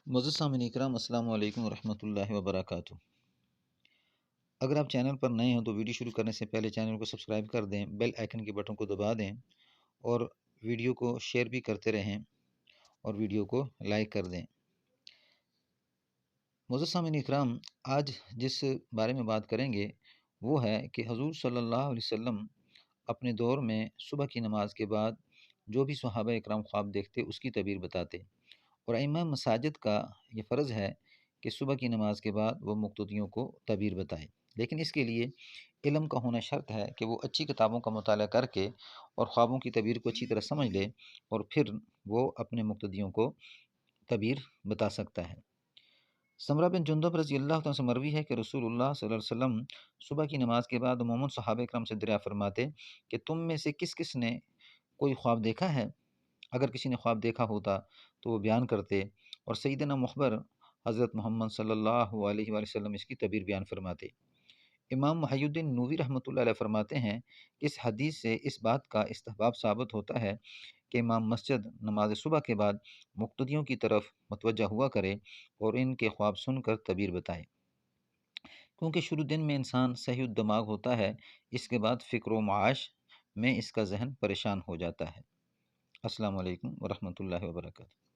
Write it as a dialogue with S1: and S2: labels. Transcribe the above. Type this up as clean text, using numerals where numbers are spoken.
S1: معزز سامعین اکرام، السلام علیکم ورحمۃ اللہ وبرکاتہ۔ اگر آپ چینل پر نئے ہوں تو ویڈیو شروع کرنے سے پہلے چینل کو سبسکرائب کر دیں، بیل آئیکن کے بٹن کو دبا دیں اور ویڈیو کو شیئر بھی کرتے رہیں اور ویڈیو کو لائک کر دیں۔ معزز سامعین اکرام، آج جس بارے میں بات کریں گے وہ ہے کہ حضور صلی اللہ علیہ وسلم اپنے دور میں صبح کی نماز کے بعد جو بھی صحابہ اکرام خواب دیکھتے اس کی تعبیر بتاتے، اور ائمہ مساجد کا یہ فرض ہے کہ صبح کی نماز کے بعد وہ مقتدیوں کو تعبیر بتائے، لیکن اس کے لیے علم کا ہونا شرط ہے کہ وہ اچھی کتابوں کا مطالعہ کر کے اور خوابوں کی تعبیر کو اچھی طرح سمجھ لے، اور پھر وہ اپنے مقتدیوں کو تعبیر بتا سکتا ہے۔ سمرہ بن جندب رضی اللہ عنہ سے مروی ہے کہ رسول اللہ صلی اللہ علیہ وسلم صبح کی نماز کے بعد عموماً صحابہ کرام سے دریافت فرماتے کہ تم میں سے کس کس نے کوئی خواب دیکھا ہے؟ اگر کسی نے خواب دیکھا ہوتا تو وہ بیان کرتے، اور سیدنا مخبر حضرت محمد صلی اللہ علیہ وآلہ وسلم اس کی تعبیر بیان فرماتے۔ امام محی الدین نووی رحمۃ اللہ علیہ فرماتے ہیں کہ اس حدیث سے اس بات کا استحباب ثابت ہوتا ہے کہ امام مسجد نماز صبح کے بعد مقتدیوں کی طرف متوجہ ہوا کرے اور ان کے خواب سن کر تعبیر بتائے، کیونکہ شروع دن میں انسان صحیح الدماغ ہوتا ہے، اس کے بعد فکر و معاش میں اس کا ذہن پریشان ہو جاتا ہے۔ السلام علیکم ورحمۃ اللہ وبرکاتہ۔